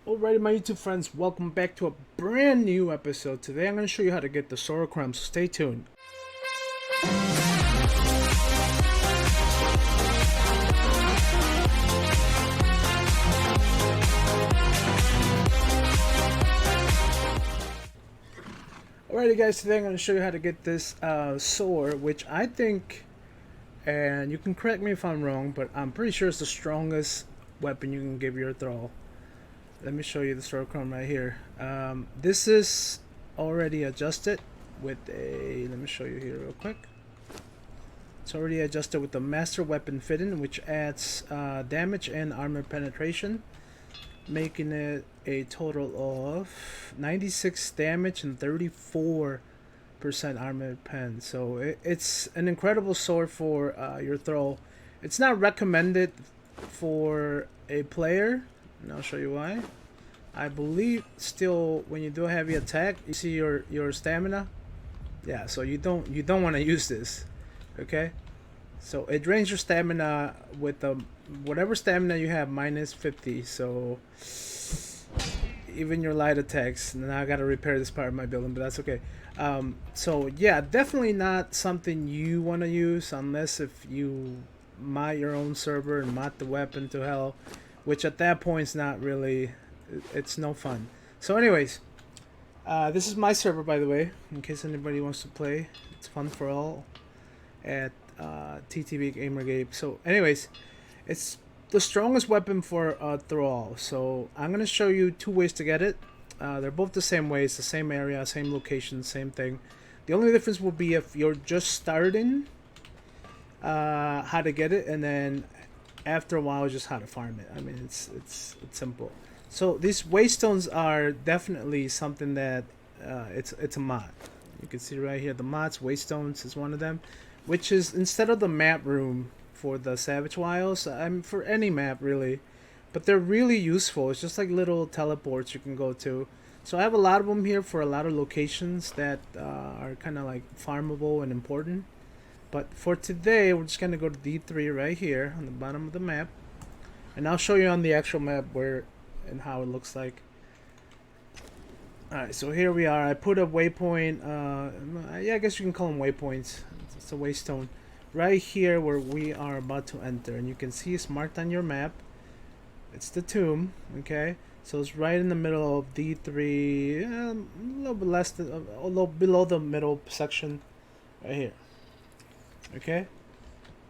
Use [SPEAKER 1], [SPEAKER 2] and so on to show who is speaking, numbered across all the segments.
[SPEAKER 1] Alrighty, my YouTube friends, welcome back to a brand new episode. Today I'm going to show you how to get the Crom, so stay tuned. Alrighty guys, today I'm going to show you how to get this sword, which I think, and you can correct me if I'm wrong, but I'm pretty sure it's the strongest weapon you can give your thrall. Let me show you the Crom right here. This is already adjusted with a, let me show you here real quick. It's already adjusted with the master weapon fitting, which adds damage and armor penetration, making it a total of 96 damage and 34% armor pen. So it's an incredible sword for your throw. It's not recommended for a player, and I'll show you why. I believe still when you do a heavy attack, you see your stamina. Yeah, so you don't want to use this. Okay, so it drains your stamina with the whatever stamina you have minus 50. So even your light attacks. Now I gotta repair this part of my building, but that's okay. So yeah, definitely not something you want to use unless if you mod your own server and mod the weapon to hell, which at that point is not really, it's no fun. So anyways, this is my server, by the way, in case anybody wants to play. It's fun for all at TTV GamerGabe. So anyways, it's the strongest weapon for thrall. So I'm gonna show you two ways to get it. They're both the same ways, the same area, same location, same thing. The only difference will be if you're just starting, how to get it, and then after a while just how to farm it. I mean, it's simple. So these waystones are definitely something that it's a mod. You can see right here the mods. Waystones is one of them, which is instead of the map room for the Savage Wilds, for any map really, but they're really useful. It's just like little teleports you can go to. So I have a lot of them here for a lot of locations that are kind of like farmable and important. But for today, we're just gonna go to D3 right here on the bottom of the map, and I'll show you on the actual map where and how it looks like. Alright, so here we are. I put a waypoint, yeah, I guess you can call them waypoints. It's a waystone right here where we are about to enter, and you can see it's marked on your map. It's the tomb, okay? So it's right in the middle of D3, a little bit less than, a little below the middle section right here. Okay,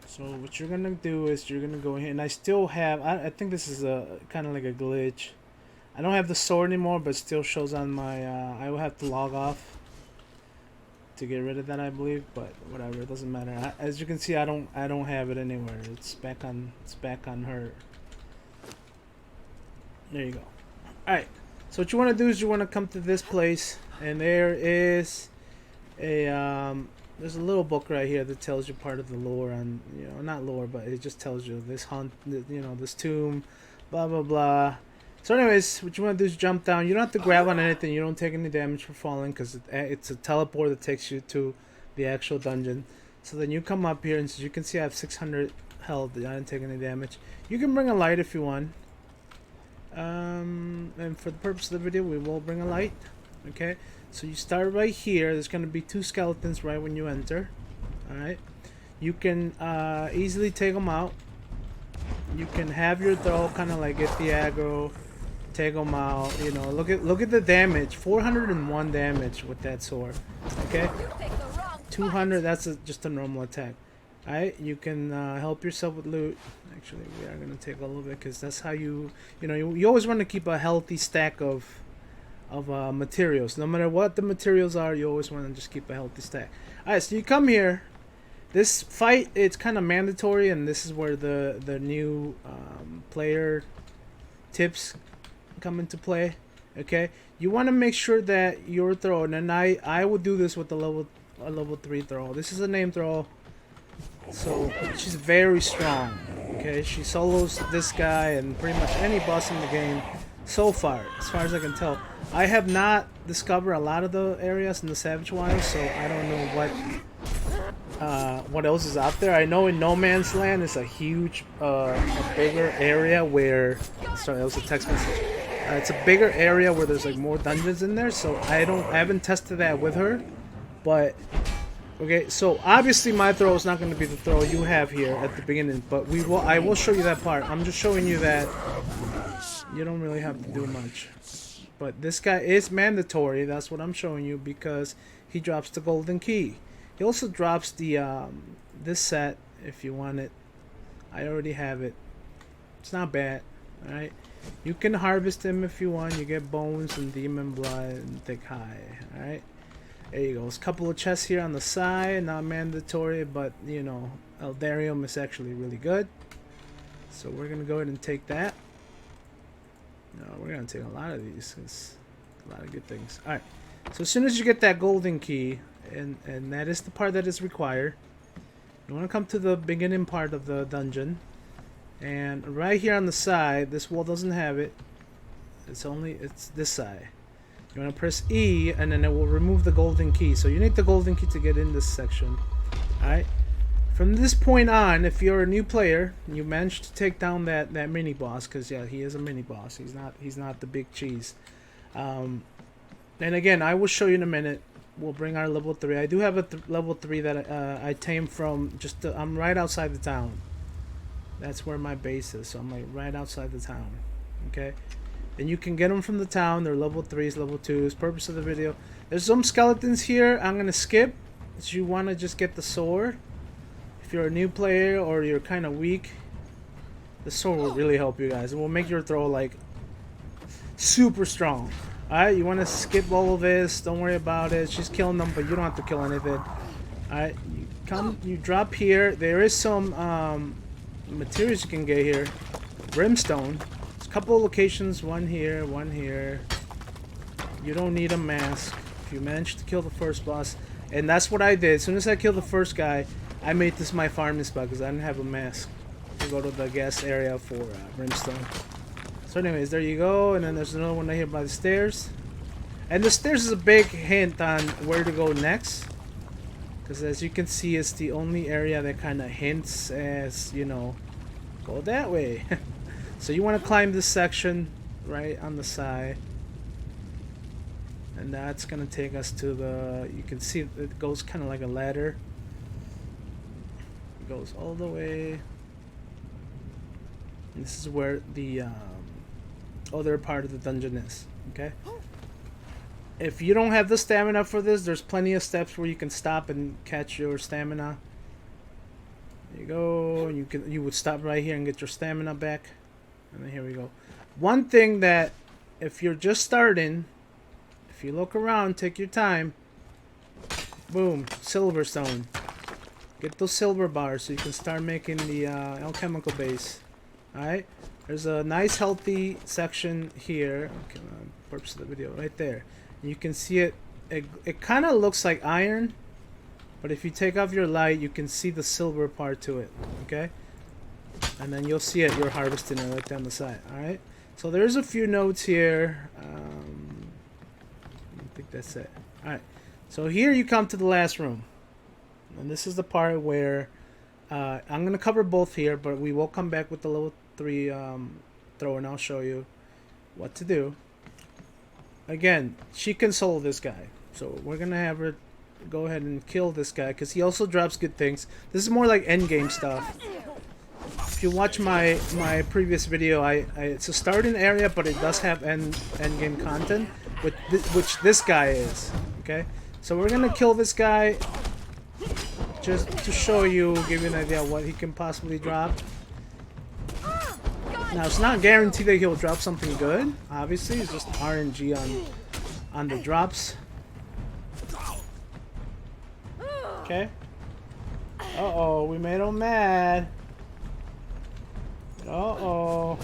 [SPEAKER 1] so what you're gonna do is you're gonna go here, and I still have, I think this is a kind of like a glitch. I don't have the sword anymore, but it still shows on my I will have to log off to get rid of that, I believe, but whatever, it doesn't matter. As you can see, I don't have it anywhere. It's back on her. There you go. All right, so what you want to do is you want to come to this place, and there is a there's a little book right here that tells you part of the lore on, you know, not lore, but it just tells you this hunt, you know, this tomb, blah blah blah. So anyways, what you want to do is jump down. You don't have to grab on anything. You don't take any damage for falling because it's a teleport that takes you to the actual dungeon. So then you come up here, and as you can see, I have 600 health. I didn't take any damage. You can bring a light if you want. And for the purpose of the video, we will bring a light. Okay, so you start right here. There's going to be two skeletons right when you enter. Alright, you can easily take them out. You can have your throw kind of like get the aggro, take them out. You know, look at the damage. 401 damage with that sword. Okay, 200. That's just a normal attack. Alright, you can help yourself with loot. Actually, we are going to take a little bit because that's how you know, you always want to keep a healthy stack of materials. No matter what the materials are, you always want to just keep a healthy stack. Alright, so you come here. This fight, it's kind of mandatory, and this is where the new player tips come into play. Okay, you want to make sure that your throw, and I would do this with a level 3 throw. This is a name throw, so she's very strong. Okay, she solos this guy and pretty much any boss in the game so far, as far as I can tell. I have not discovered a lot of the areas in the Savage Wilds, so I don't know what else is out there. I know in No Man's Land is a huge, a bigger area where. Sorry, that was a text message. It's a bigger area where there's like more dungeons in there, so I haven't tested that with her. But okay, so obviously my throw is not going to be the throw you have here at the beginning, but I will show you that part. I'm just showing you that you don't really have to do much. But this guy is mandatory. That's what I'm showing you because he drops the golden key. He also drops the this set if you want it. I already have it. It's not bad. All right. You can harvest him if you want. You get bones and demon blood and thick high. All right. There you go. There's a couple of chests here on the side. Not mandatory, but you know, Eldarium is actually really good. So we're gonna go ahead and take that. No, we're gonna take a lot of these. It's a lot of good things. All right. So as soon as you get that golden key, and that is the part that is required, you want to come to the beginning part of the dungeon, and right here on the side, this wall doesn't have it. It's this side. You want to press E, and then it will remove the golden key. So you need the golden key to get in this section. All right. From this point on, if you're a new player, you managed to take down that mini boss, because yeah, he is a mini boss. He's not the big cheese. And again, I will show you in a minute. We'll bring our level 3. I do have a level 3 that I tamed from I'm right outside the town. That's where my base is. So I'm like right outside the town. Okay. And you can get them from the town. They're level 3s, level 2s. Purpose of the video. There's some skeletons here. I'm gonna skip. So you want to just get the sword. If you're a new player or you're kind of weak, the sword will really help you guys. It will make your throw like super strong. Alright, you want to skip all of this. Don't worry about it. She's killing them, but you don't have to kill anything. Alright, you drop here. There is some materials you can get here. Brimstone. There's a couple of locations. One here, one here. You don't need a mask if you manage to kill the first boss. And that's what I did. As soon as I killed the first guy, I made this my farming spot because I didn't have a mask to go to the gas area for brimstone. So anyways, there you go. And then there's another one right here by the stairs. And the stairs is a big hint on where to go next. Because as you can see, it's the only area that kind of hints as, you know, go that way. So you want to climb this section right on the side. And that's going to take us to the, you can see it goes kind of like a ladder. It goes all the way. And this is where the other part of the dungeon is. Okay. If you don't have the stamina for this, there's plenty of steps where you can stop and catch your stamina. There you go. You would stop right here and get your stamina back. And then here we go. One thing that if you're just starting, if you look around, take your time. Boom, silverstone. Get those silver bars so you can start making the alchemical base. Alright? There's a nice healthy section here. Okay, purpose of the video, right there. You can see it. It kind of looks like iron, but if you take off your light, you can see the silver part to it. Okay? And then you'll see it. You're harvesting it right down the side. Alright? So there's a few notes here. I think that's it. Alright. So here you come to the last room. And this is the part where I'm going to cover both here, but we will come back with the level 3 throw and I'll show you what to do. Again, she can solo this guy. So we're going to have her go ahead and kill this guy because he also drops good things. This is more like endgame stuff. If you watch my previous video, it's a starting area, but it does have endgame content, which this guy is. Okay, so we're gonna kill this guy just to show you, give you an idea of what he can possibly drop. Now it's not guaranteed that he'll drop something good. Obviously, it's just RNG on the drops. Okay. Uh-oh, we made him mad. Uh-oh.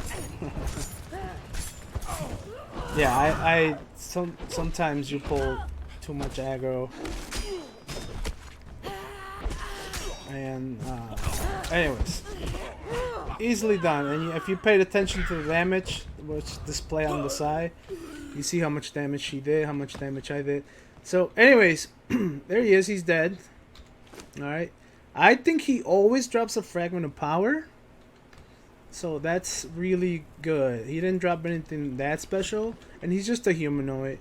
[SPEAKER 1] Yeah, sometimes you pull too much aggro. And, anyways. Easily done. And if you paid attention to the damage, which display on the side, you see how much damage she did, how much damage I did. So, anyways, there he is. He's dead. Alright. I think he always drops a fragment of power. So that's really good. He didn't drop anything that special, and he's just a humanoid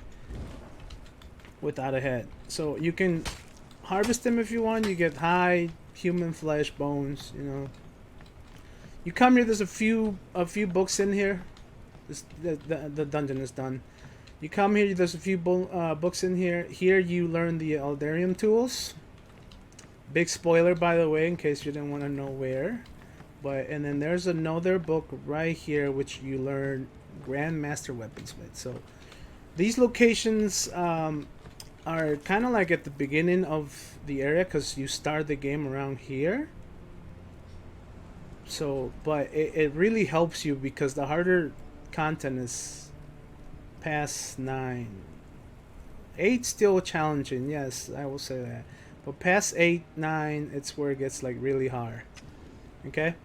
[SPEAKER 1] without a head. So you can harvest him if you want. You get high human flesh, bones. You know. You come here. There's a few books in here. The dungeon is done. You come here. There's a few books in here. Here you learn the Eldarium tools. Big spoiler, by the way, in case you didn't want to know where. And then there's another book right here which you learn Grandmaster Weaponsmith. So these locations are kind of like at the beginning of the area because you start the game around here. So, but it really helps you because the harder content is past 9. 8 still challenging, yes, I will say that. But past 8, 9, it's where it gets like really hard. Okay?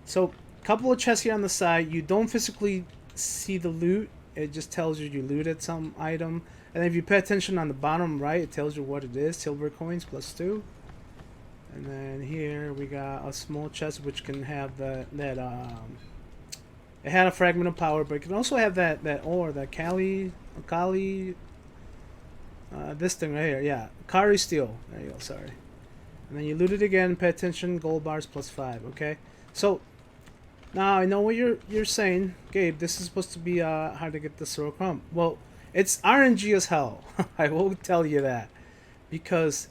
[SPEAKER 1] So, couple of chests here on the side. You don't physically see the loot. It just tells you looted some item. And if you pay attention on the bottom right, it tells you what it is. Silver coins plus 2. And then here we got a small chest which can have it had a fragment of power, but it can also have that ore, that Kali, this thing right here, yeah, Kari steel. There you go. Sorry. And then you loot it again. Pay attention. Gold bars plus 5. Okay. So now I know what you're saying, Gabe. This is supposed to be how to get the sword of Crom. Well, it's RNG as hell. I will tell you that, because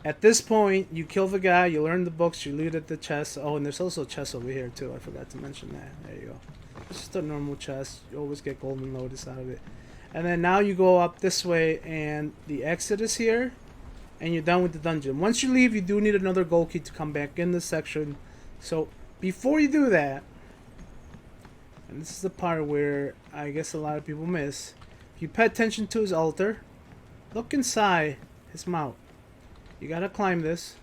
[SPEAKER 1] at this point you kill the guy, you learn the books, you looted the chest. Oh, and there's also a chest over here too. I forgot to mention that. There you go. It's just a normal chest. You always get golden lotus out of it. And then now you go up this way, and the exit is here, and you're done with the dungeon. Once you leave, you do need another gold key to come back in this section. So before you do that, and this is the part where I guess a lot of people miss, if you pay attention to his altar, look inside his mouth. You gotta climb this.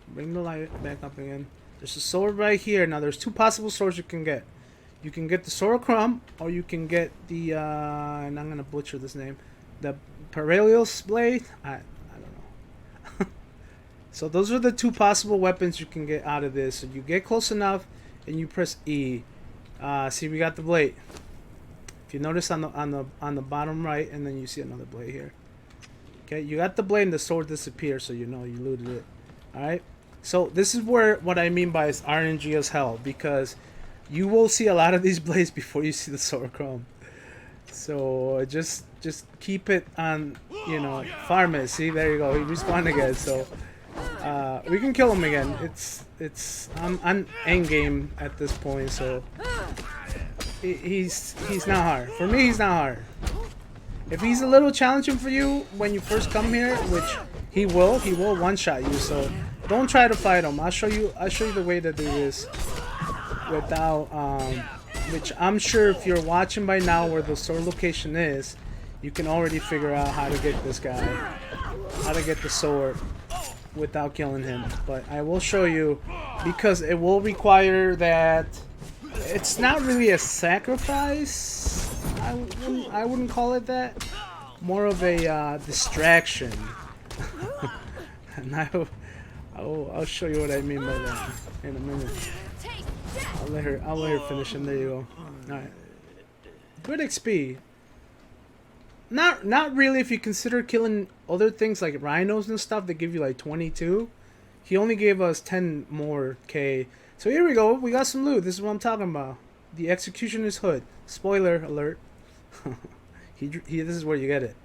[SPEAKER 1] Bring the light back up again. There's a sword right here. Now there's 2 possible swords you can get. You can get the sword of Crom, or you can get the and I'm gonna butcher this name, the Perelios blade. I don't know. So those are the 2 possible weapons you can get out of this. So you get close enough, and you press E. See, we got the blade. If you notice on the bottom right, and then you see another blade here. Okay, you got the blade, and the sword disappears, so you know you looted it. All right. So this is where what I mean by is RNG as hell, because you will see a lot of these blades before you see the sword of Crom. So just keep it on, you know, farm it. See, there you go. He respawned again. So we can kill him again. It's I'm end game at this point. So he's not hard. For me, he's not hard. If he's a little challenging for you when you first come here, which he will one shot you. So don't try to fight him. I'll show you the way to do this without which I'm sure if you're watching by now where the sword location is, you can already figure out how to get this guy, how to get the sword without killing him. But I will show you, because it will require that. It's not really a sacrifice. I wouldn't call it that. More of a distraction. And I'll show you what I mean by that in a minute. I'll let her finish him. There you go. Alright. Good XP. Not really if you consider killing other things like rhinos and stuff that give you like 22. He only gave us 10 more K. So here we go. We got some loot. This is what I'm talking about. The Executioner's Hood. Spoiler alert. This is where you get it.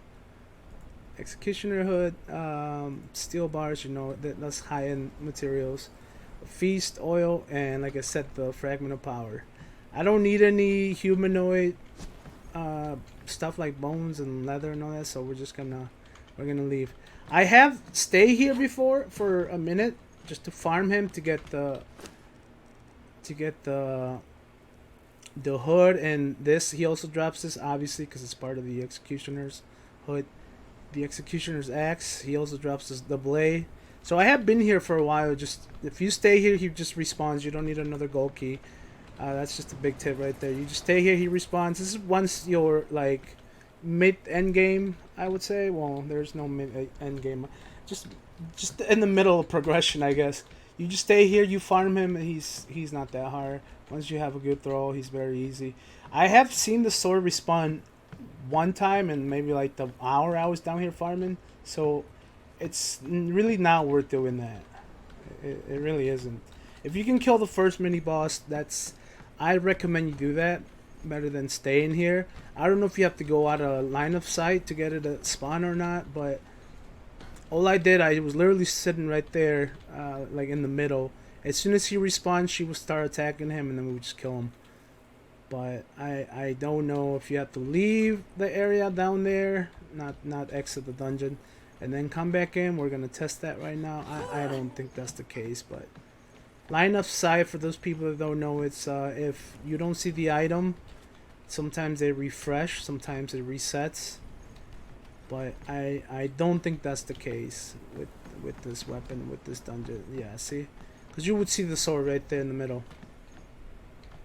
[SPEAKER 1] Executioner Hood. Steel bars, you know, that's high-end materials. Feast, oil, and like I said, the fragment of power. I don't need any humanoid stuff like bones and leather and all that, so we're gonna leave. I have stayed here before for a minute just to farm him to get the hood, and this he also drops this obviously because it's part of the Executioner's Hood. The Executioner's axe, he also drops the blade. So I have been here for a while. Just if you stay here, he just respawns. You don't need another gold key. That's just a big tip right there. You just stay here, he respawns. This is once you're like mid end game, I would say. Well, there's no mid end game. Just in the middle of progression, I guess. You just stay here, you farm him, and he's not that hard. Once you have a good throw, he's very easy. I have seen the sword respawn one time, and maybe like the hour I was down here farming. So it's really not worth doing that. It really isn't. If you can kill the first mini boss, I recommend you do that better than staying here. I don't know if you have to go out of line of sight to get it to spawn or not, but all I did, I was literally sitting right there, like in the middle. As soon as he respawns, she would start attacking him, and then we would just kill him. But I don't know if you have to leave the area down there, not exit the dungeon, and then come back in. We're gonna test that right now. I don't think that's the case, but line of sight, for those people that don't know, it's if you don't see the item, sometimes they refresh, sometimes it resets. But I don't think that's the case with this weapon, with this dungeon. Yeah, see? Because you would see the sword right there in the middle.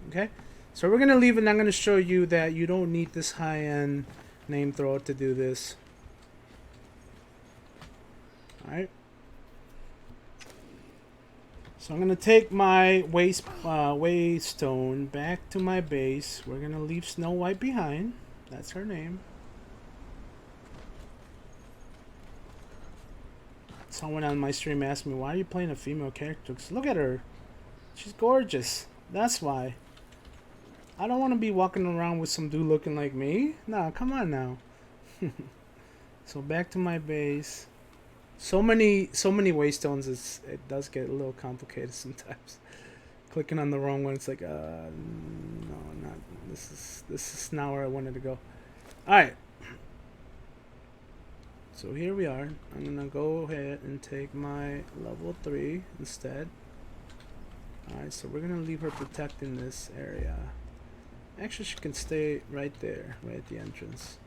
[SPEAKER 1] Okay? So we're going to leave, and I'm going to show you that you don't need this high-end name thrower to do this. Alright? So I'm going to take my waystone back to my base. We're going to leave Snow White behind. That's her name. Someone on my stream asked me, why are you playing a female character? Because look at her. She's gorgeous. That's why. I don't want to be walking around with some dude looking like me. Nah, come on now. So back to my base. So many waystones, it does get a little complicated sometimes. Clicking on the wrong one, it's like, no, not this is not where I wanted to go. Alright. So here we are. I'm gonna go ahead and take my level 3 instead. Alright, so we're gonna leave her protecting this area. Actually, she can stay right there, right at the entrance.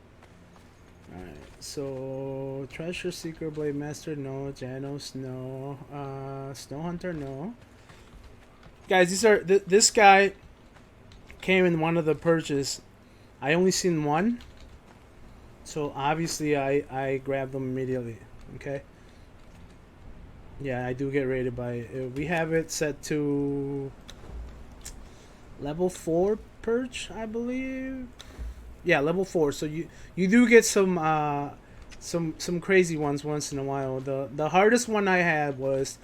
[SPEAKER 1] Alright, so Treasure Seeker, Blade Master, no. Janos, no. Snow Hunter, no. Guys, this guy came in one of the purges. I only seen one. So obviously I grabbed them immediately. Okay. Yeah, I do get rated by we have it set to level 4 purge, I believe. Yeah, level 4. So you do get some crazy ones once in a while. The hardest one I had was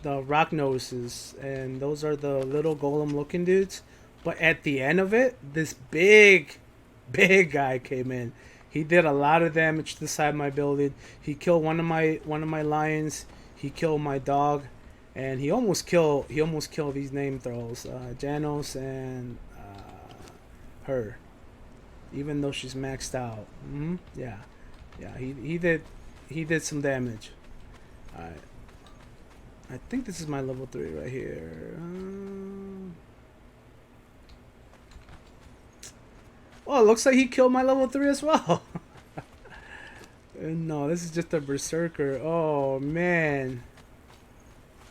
[SPEAKER 1] the rock noses, and those are the little golem looking dudes. But at the end of it, this big guy came in. He did a lot of damage to the side of my building. He killed one of my lions. He killed my dog, and he almost killed these name throws, Janos and her, even though she's maxed out. Yeah, he did some damage. All right, I think this is my level 3 right here. Oh, it looks like he killed my level 3 as well. No, this is just a berserker. Oh, man.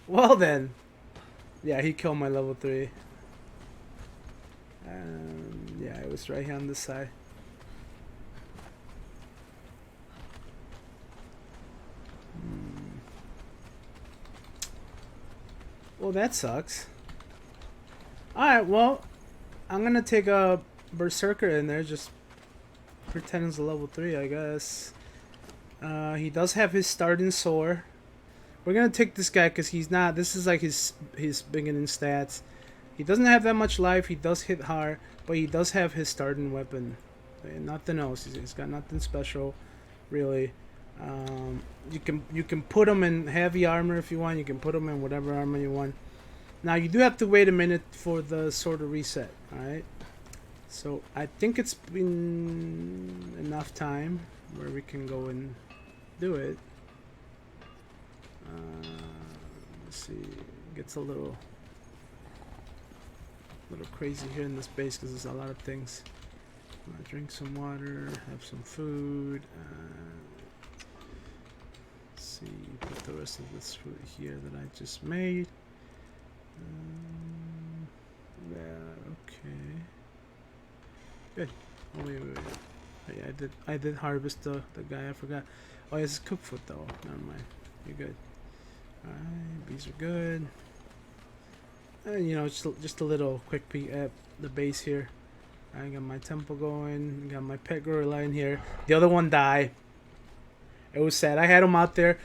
[SPEAKER 1] Well, then. Yeah, he killed my level 3. Yeah, it was right here on this side. Well, that sucks. Alright, well, I'm going to take a berserker in there, just pretend it's a level 3, I guess. He does have his starting sword. We're gonna take this guy because he's not. This is like his beginning stats. He doesn't have that much life. He does hit hard, but he does have his starting weapon. Nothing else. He's got nothing special, really. You can put him in heavy armor if you want. You can put him in whatever armor you want. Now you do have to wait a minute for the sword to reset. All right. So I think it's been enough time where we can go and do it. Let's see. It gets a little crazy here in this base because there's a lot of things. Drink some water, have some food. Let's see. Put the rest of this food here that I just made. Yeah. Okay. Good. Oh wait. Oh, yeah, I did harvest the guy. I forgot. Oh, it's cooked food though. Never mind. You're good. Alright, bees are good. And you know, just a little quick peek at the base here. I got my temple going, got my pet gorilla in here. The other one died. It was sad. I had them out there,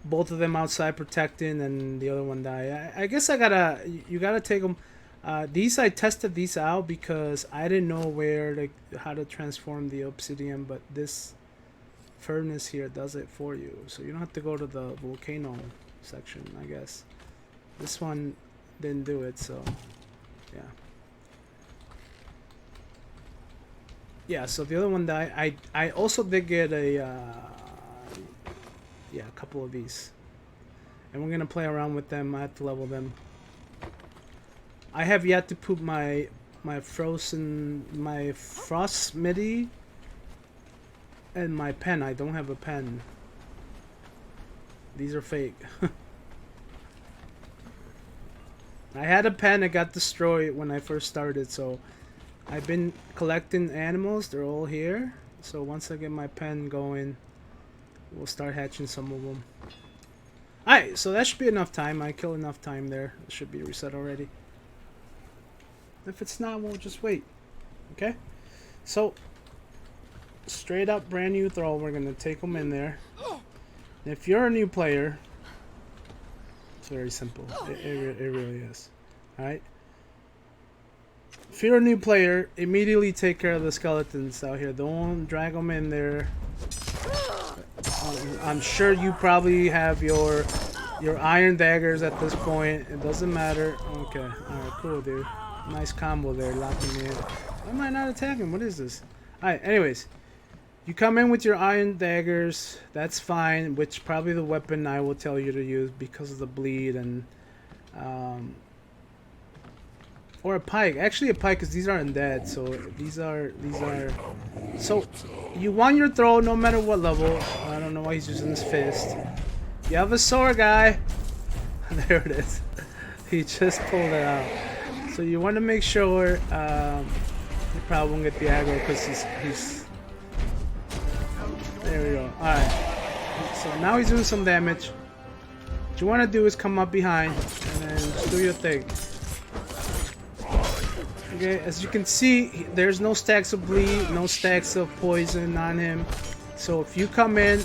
[SPEAKER 1] both of them outside protecting, and the other one died. I guess you gotta take them. These I tested these out because I didn't know how to transform the obsidian, but this furnace here does it for you, so you don't have to go to the volcano section. I guess this one didn't do it, so yeah. Yeah, so the other one died. I also did get a couple of these, and we're gonna play around with them. I have to level them. I have yet to put my frost midi and my pen. I don't have a pen. These are fake. I had a pen that got destroyed when I first started, so I've been collecting animals. They're all here. So once I get my pen going, we'll start hatching some of them. Alright, so that should be enough time. I killed enough time there. It should be reset already. If it's not, we'll just wait. Okay? So, straight up brand new throw. We're going to take them in there. If you're a new player, it's very simple. It really is. Alright? If you're a new player, immediately take care of the skeletons out here. Don't drag them in there. I'm sure you probably have your iron daggers at this point. It doesn't matter. Okay. Alright, cool, dude. Nice combo there, locking me in. Why am I not attacking? What is this? Alright, anyways. You come in with your iron daggers. That's fine. Which probably the weapon I will tell you to use because of the bleed and... or a pike. Actually a pike, because these are undead. So these are... So, you want your throw no matter what level. I don't know why he's using his fist. You have a sword, guy. There it is. He just pulled it out. So you want to make sure he probably won't get the aggro because he's... There we go. Alright. So now he's doing some damage. What you want to do is come up behind and then just do your thing. Okay, as you can see, there's no stacks of bleed, no stacks of poison on him. So if you come in,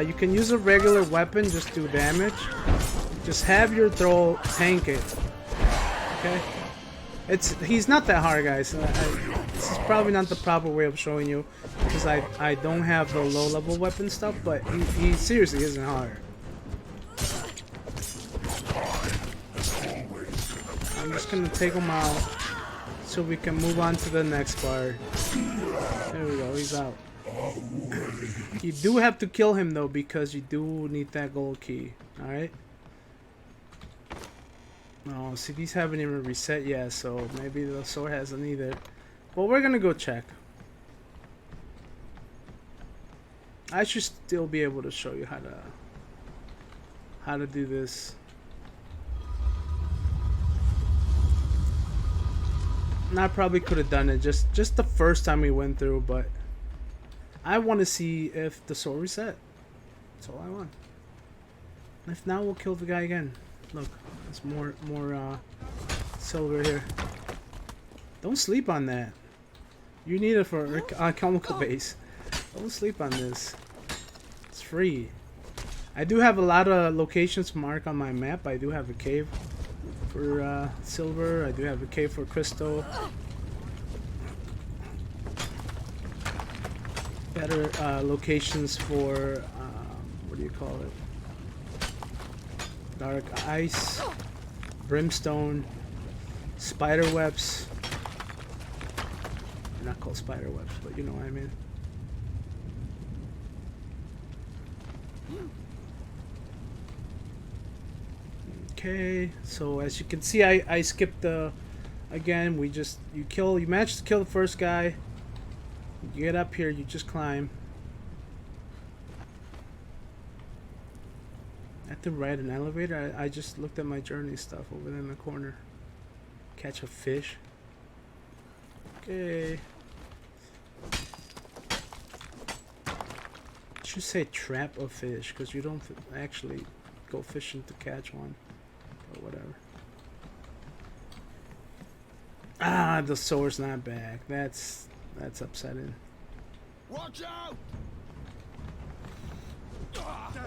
[SPEAKER 1] you can use a regular weapon, just do damage. Just have your throw tank it. Okay? He's not that hard, guys. This is probably not the proper way of showing you because I don't have the low level weapon stuff, but he seriously isn't hard. I'm just gonna take him out so we can move on to the next part. There we go, he's out. You do have to kill him though because you do need that gold key. Alright? Oh, see, these haven't even reset yet, so maybe the sword hasn't either. Well, we're gonna go check. I should still be able to show you how to do this. And I probably could have done it just the first time we went through, but I want to see if the sword reset. That's all I want. If not, we'll kill the guy again. Look, there's more silver here. Don't sleep on that. You need it for a chemical base. Don't sleep on this. It's free. I do have a lot of locations marked on my map. I do have a cave for silver. I do have a cave for crystal. Better locations for what do you call it? Dark ice, brimstone, spider webs. They're not called spider webs, but you know what I mean. Okay, so as you can see, I skipped the... Again, you managed to kill the first guy. You get up here, you just climb. I have to ride an elevator. I just looked at my journey stuff over there in the corner. Catch a fish. Okay. I should say trap a fish because you don't actually go fishing to catch one. But whatever. Ah, the sword's not back. That's upsetting.
[SPEAKER 2] Watch out!
[SPEAKER 3] Death,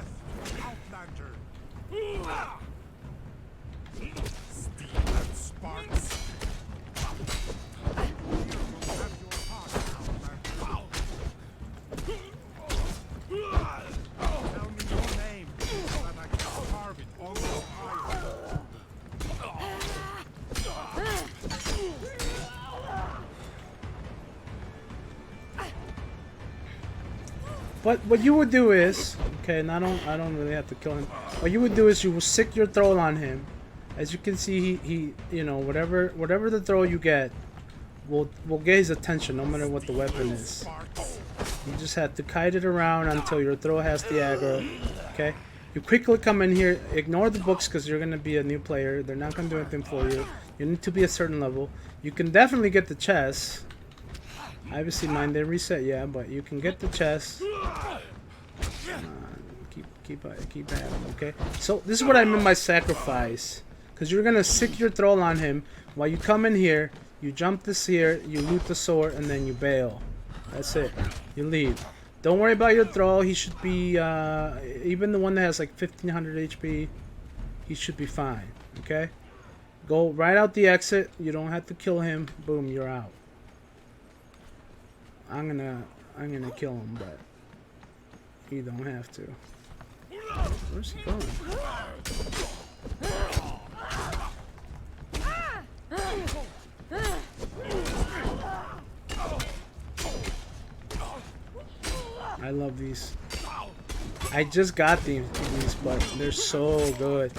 [SPEAKER 3] Outlander! Steel and sparks! Tell me your name, so that I can carve it on your iron.
[SPEAKER 1] But what you would do is, okay, and I don't really have to kill him. What you would do is you will sick your throw on him. As you can see, he you know, whatever the throw you get will get his attention no matter what the weapon is. You just have to kite it around until your throw has the aggro. Okay? You quickly come in here, ignore the books because you're gonna be a new player. They're not gonna do anything for you. You need to be a certain level. You can definitely get the chest. Obviously mine didn't reset, yeah, but you can get the chest. Keep at him, okay? So this is what I meant by sacrifice. Because you're gonna sick your throw on him while you come in here, you jump this here, you loot the sword, and then you bail. That's it. You leave. Don't worry about your throw. He should be even the one that has like 1500 HP, he should be fine. Okay? Go right out the exit. You don't have to kill him. Boom, you're out. I'm gonna kill him, but you don't have to. Where's he going? I love these. I just got these, but they're so good.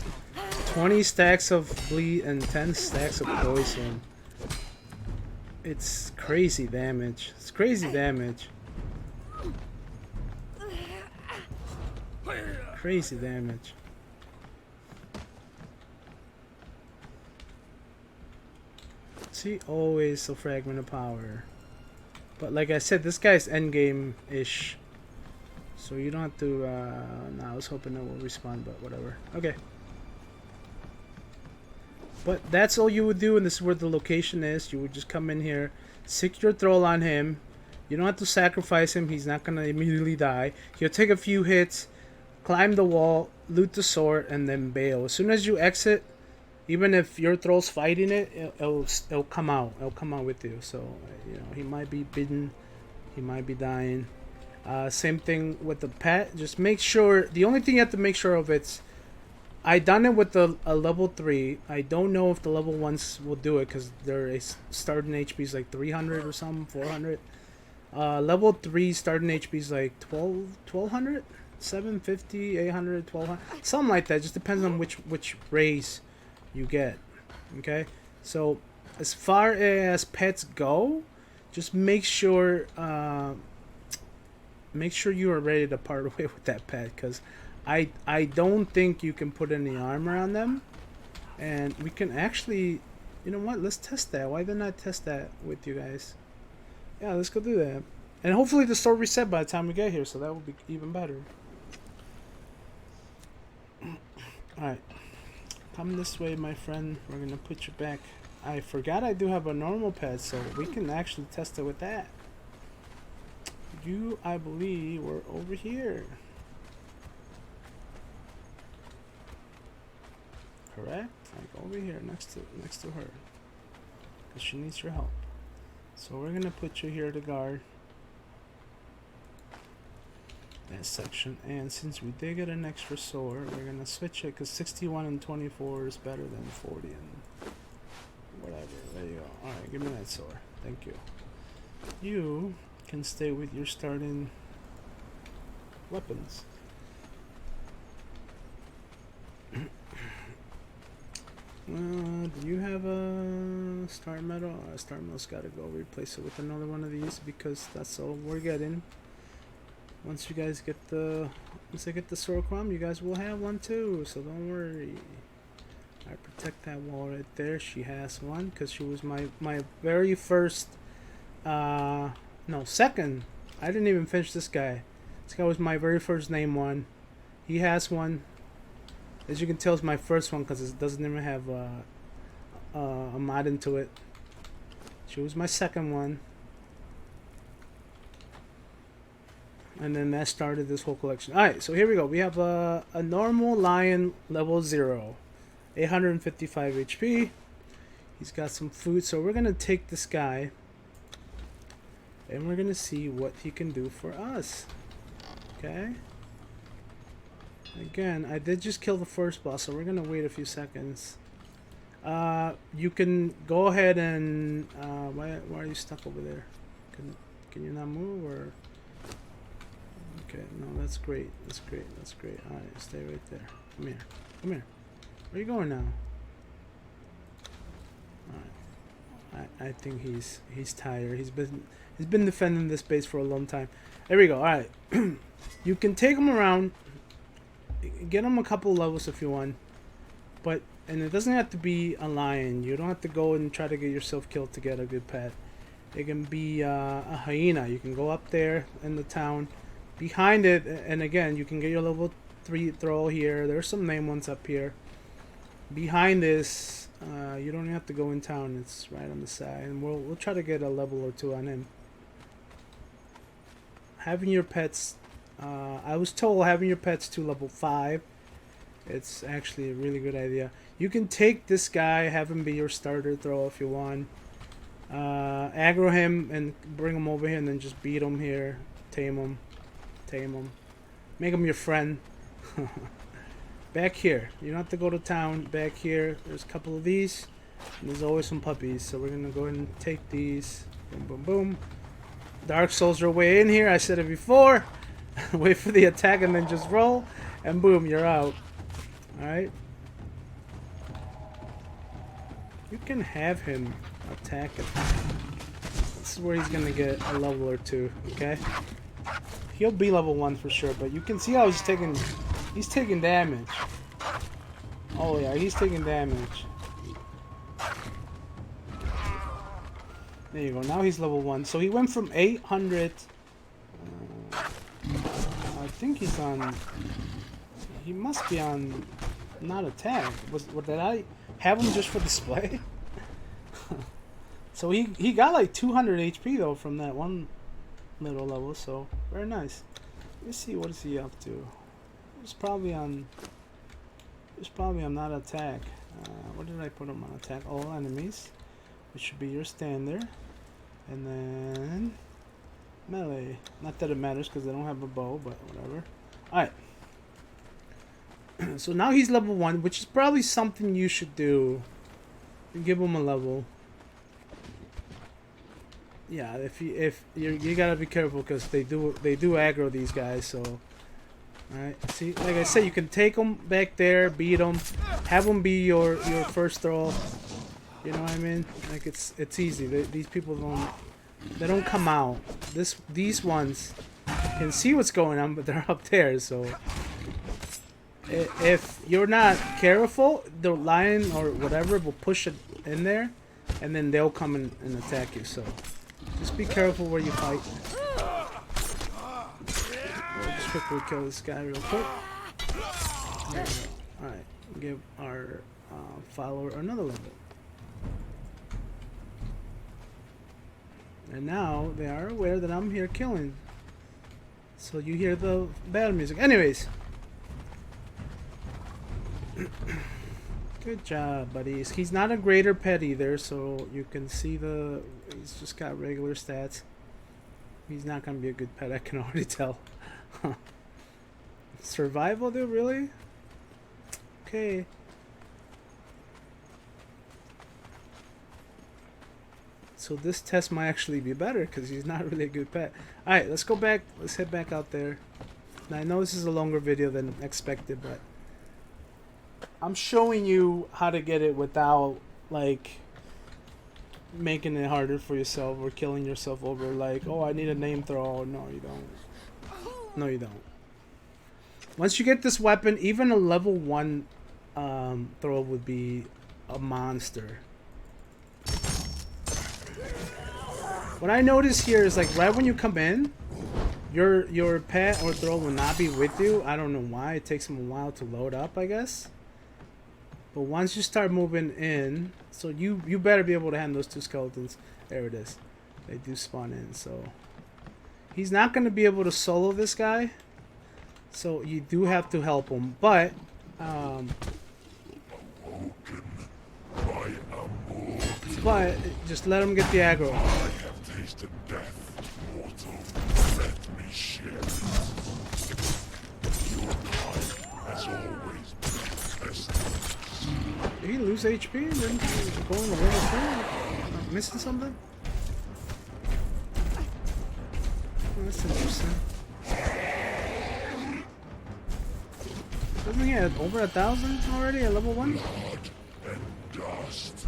[SPEAKER 1] 20 stacks of bleed and 10 stacks of poison. It's crazy damage. It's crazy damage. Crazy damage. See, always a fragment of power. But like I said, this guy's endgame-ish. So you don't have to, nah, I was hoping it will respawn, but whatever. Okay. But that's all you would do, and this is where the location is. You would just come in here, sick your throw on him. You don't have to sacrifice him. He's not going to immediately die. He'll take a few hits, climb the wall, loot the sword, and then bail. As soon as you exit, even if your throw's fighting it, it'll come out. It'll come out with you. So, you know, he might be bitten. He might be dying. Same thing with the pet. Just make sure, the only thing you have to make sure of it's, I done it with a level 3. I don't know if the level 1s will do it because their starting HP is like 300 or something, 400. Level 3 starting HP is like 1200, 750, 800, 1200, something like that. Just depends on which race you get. Okay, so as far as pets go, just make sure you are ready to part away with that pet, because I don't think you can put any armor on them, and we can actually, you know what, let's test that. Why didn't I test that with you guys? Yeah, let's go do that. And hopefully the store reset by the time we get here, so that will be even better. Alright. Come this way, my friend. We're gonna put you back. I forgot I do have a normal pet, so we can actually test it with that. You, I believe, were over here. Correct? Like over here, next to her. Because she needs your help. So we're gonna put you here to guard that section, and since we did get an extra sword, we're gonna switch it because 61 and 24 is better than 40 and whatever. There you go. Alright, give me that sword. Thank you. You can stay with your starting weapons. Do you have a star medal? Star medal's gotta go. Replace it with another one of these because that's all we're getting. Once you guys get the, once I get the sword Crom, you guys will have one too. So don't worry. I protect that wall right there. She has one because she was my very first. No, second. I didn't even finish this guy. This guy was my very first name one. He has one. As you can tell, it's my first one because it doesn't even have a mod into it. She was my second one. And then that started this whole collection. Alright, so here we go. We have a normal lion level 0. 855 HP. He's got some food. So we're going to take this guy. And we're going to see what he can do for us. Okay. Again, I did just kill the first boss. So we're going to wait a few seconds. You can go ahead and... why are you stuck over there? Can you not move or... Okay, no, that's great. That's great. That's great. Alright, stay right there. Come here. Come here. Where are you going now? Alright. I think he's tired. He's been defending this base for a long time. There we go. Alright. You can take him around. Get him a couple levels if you want. And it doesn't have to be a lion. You don't have to go and try to get yourself killed to get a good pet. It can be a hyena. You can go up there in the town. Behind it, and again, you can get your level 3 throw here. There's some name ones up here. Behind this, you don't have to go in town. It's right on the side, and we'll try to get a level or 2 on him. Having your pets, I was told having your pets to level 5. It's actually a really good idea. You can take this guy, have him be your starter throw if you want. Aggro him and bring him over here, and then just beat him here, tame him. Make him your friend. Back here. You don't have to go to town. Back here. There's a couple of these. And there's always some puppies. So we're going to go ahead and take these. Boom, boom, boom. Dark Souls are way in here. I said it before. Wait for the attack and then just roll. And boom, you're out. Alright. You can have him attack it. This is where he's going to get a level or 2. Okay? He'll be level 1 for sure, but you can see how he's taking damage. Oh yeah, he's taking damage. There you go, now he's level 1. So he went from 800... I think he's on... He must be on... Not attack. Did I have him just for display? So he got like 200 HP though from that one middle level, so very nice. Let's see, what is he up to? It's probably on not attack. What did I put him on? Attack all enemies, which should be your standard, and then melee. Not that it matters because I don't have a bow, but whatever. All right. So now he's level 1, which is probably something you should do. You give him a level. Yeah, if you gotta be careful because they do aggro these guys. So, all right. See, like I said, you can take them back there, beat them, have them be your first throw. You know what I mean? Like it's easy. These people don't come out. These ones can see what's going on, but they're up there. So if you're not careful, the lion or whatever will push it in there, and then they'll come and attack you. So. Just be careful where you fight. We'll just quickly kill this guy real quick. There we go. Alright, give our follower another level. And now they are aware that I'm here killing. So you hear the battle music. Anyways. Good job, buddies. He's not a greater pet either, so you can see he's just got regular stats. He's not gonna be a good pet, I can already tell. Survival, dude, really? Okay. So this test might actually be better because he's not really a good pet. Alright, let's go back. Let's head back out there. Now I know this is a longer video than expected, but I'm showing you how to get it without, like, making it harder for yourself or killing yourself over, like, oh, I need a name throw. No, you don't. No, you don't. Once you get this weapon, even a level 1 throw would be a monster. What I notice here is, like, right when you come in, your pet or throw will not be with you. I don't know why. It takes them a while to load up, I guess. But once you start moving in, so you better be able to handle those 2 skeletons. There it is. They do spawn in, so he's not going to be able to solo this guy. So you do have to help him, but just let him get the aggro.
[SPEAKER 2] I have tasted death, mortal. Let me share it. Your life has always been best.
[SPEAKER 1] Did he lose HP and then go in the level 3? Am I missing something? Oh, that's interesting. Doesn't he have over 1,000 already at level 1?
[SPEAKER 2] Dust.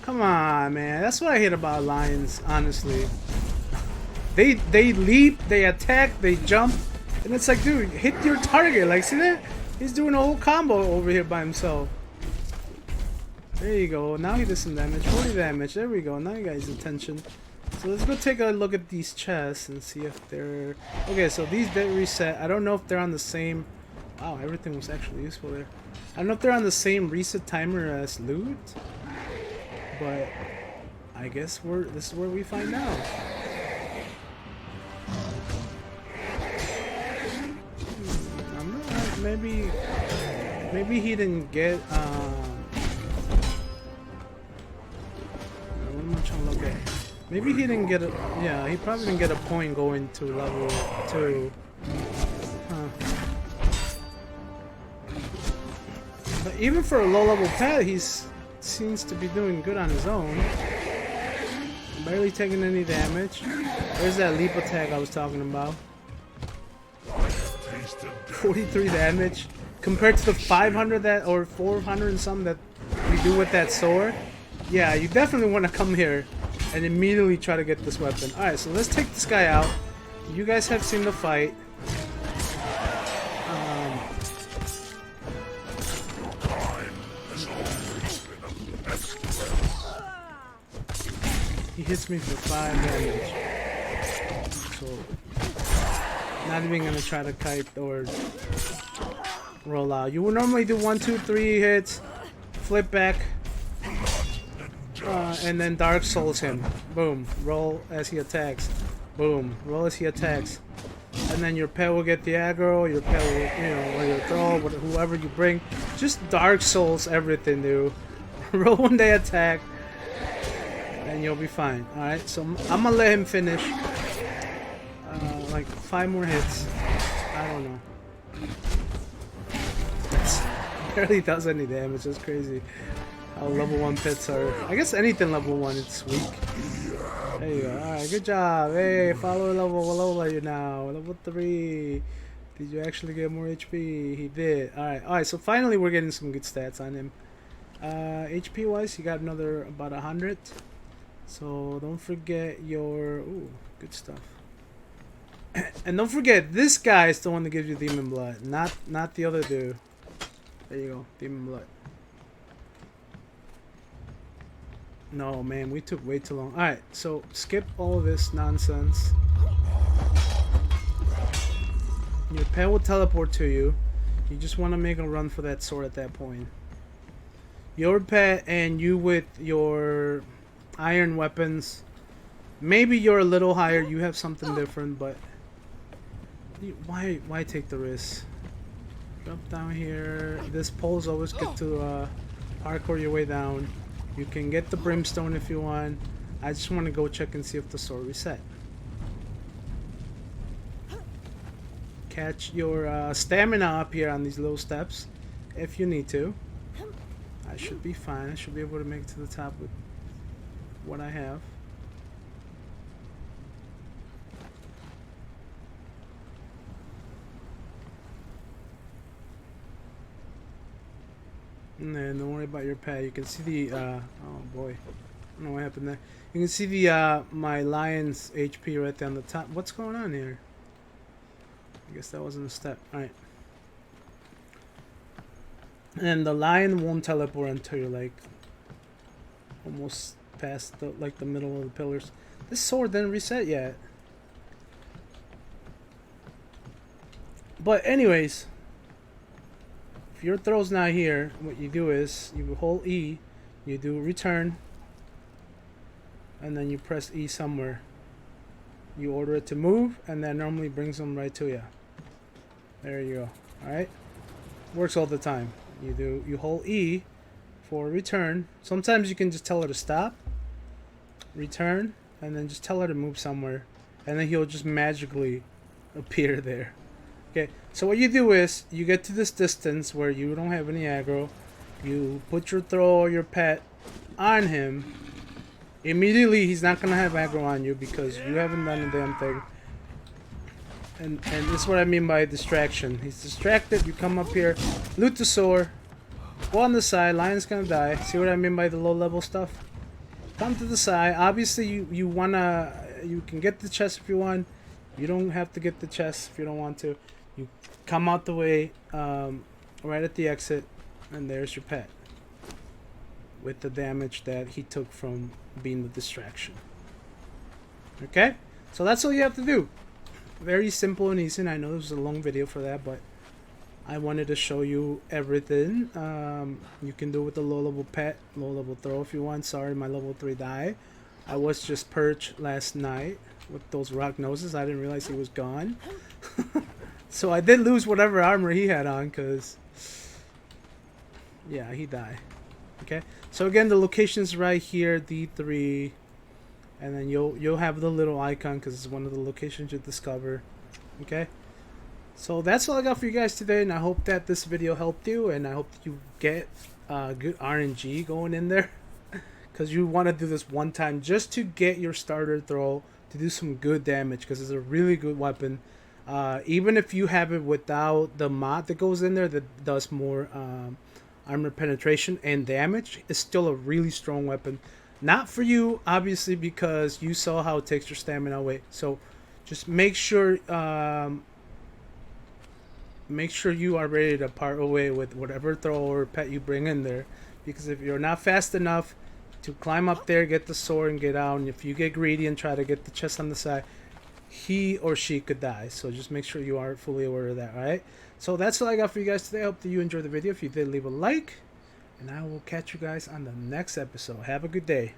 [SPEAKER 1] Come on, man. That's what I hate about lions, honestly. They leap, they attack, they jump, and it's like, dude, hit your target. Like, see that? He's doing a whole combo over here by himself. There you go. Now he did some damage. 40 damage. There we go. Now you got his attention. So let's go take a look at these chests and see if they're... Okay, so these did reset. I don't know if they're on the same... Wow, everything was actually useful there. I don't know if they're on the same reset timer as loot, but I guess this is where we find out. I'm not, maybe he didn't get what am I trying to look at? Maybe he didn't get a, yeah, he probably didn't get a point going to level 2. Huh. But even for a low level pet, seems to be doing good on his own. Barely taking any damage. There's that leap attack I was talking about. 43 damage compared to the 500 that, or 400 and something that we do with that sword. Yeah, you definitely want to come here and immediately try to get this weapon. Alright, so let's take this guy out. You guys have seen the fight. He hits me for 5 damage. So, not even gonna try to kite or roll out. You would normally do 1, 2, 3 hits, flip back, and then Dark Souls him. Boom. Roll as he attacks. Boom. Roll as he attacks. And then your pet will get the aggro, your pet will, you know, or your throw, whoever you bring. Just Dark Souls everything, dude. Roll when they attack, and you'll be fine. Alright, so I'm gonna let him finish. Like 5 more hits. I don't know. That's barely does any damage. That's crazy. How level 1 pets are. I guess anything level 1, it's weak. There you go. Alright, good job. Hey, follow level. What level are you now? Level 3. Did you actually get more HP? He did. Alright, so finally we're getting some good stats on him. HP wise, he got another about 100. So don't forget your... Ooh, good stuff. And don't forget, this guy is the one that gives you demon blood, not the other dude. There you go, demon blood. No, man, we took way too long. Alright, so skip all this nonsense. Your pet will teleport to you. You just want to make a run for that sword at that point. Your pet and you with your iron weapons. Maybe you're a little higher, you have something different, but why take the risk? Drop down here. This pole's always good to parkour your way down. You can get the brimstone if you want. I just want to go check and see if the sword reset. Catch your stamina up here on these little steps if you need to. I should be fine. I should be able to make it to the top with what I have. And then don't worry about your pet. You can see the oh boy, I don't know what happened there. You can see the my lion's HP right there on the top. What's going on here? I guess that wasn't a step. Alright. And the lion won't teleport until you're like almost past the the middle of the pillars. This sword didn't reset yet. But anyways, if your throw's not here, what you do is you hold E, you do return, and then you press E somewhere. You order it to move, and that normally brings them right to you. There you go. Alright? Works all the time. You hold E for return. Sometimes you can just tell her to stop, return, and then just tell her to move somewhere, and then he'll just magically appear there. Okay, so what you do is you get to this distance where you don't have any aggro, you put your throw or your pet on him. Immediately he's not gonna have aggro on you because you haven't done a damn thing. And this is what I mean by distraction. He's distracted, you come up here, loot the sword, go on the side, lion's gonna die. See what I mean by the low level stuff? Come to the side. Obviously you can get the chest if you want. You don't have to get the chest if you don't want to. You come out the way, right at the exit, and there's your pet. With the damage that he took from being the distraction. Okay? So that's all you have to do. Very simple and easy. And I know this was a long video for that, but I wanted to show you everything. You can do it with the low level pet, low level throw if you want. Sorry, my level 3 die. I was just purged last night with those rock noses. I didn't realize he was gone. So I did lose whatever armor he had on, because yeah, he died. Okay, so again, the location's right here, D3, and then you'll have the little icon because it's one of the locations you discover. Okay, so that's all I got for you guys today, and I hope that this video helped you, and I hope that you get good RNG going in there, because you want to do this one time just to get your starter throw to do some good damage, because it's a really good weapon. Even if you have it without the mod that goes in there that does more armor penetration and damage, it's still a really strong weapon. Not for you, obviously, because you saw how it takes your stamina away. So just make sure you are ready to part away with whatever throw or pet you bring in there, because if you're not fast enough to climb up there, get the sword, and get out, and if you get greedy and try to get the chest on the side, he or she could die. So just make sure you are fully aware of that. Alright, so that's all I got for you guys today. I hope that you enjoyed the video. If you did, leave a like, and I will catch you guys on the next episode. Have a good day.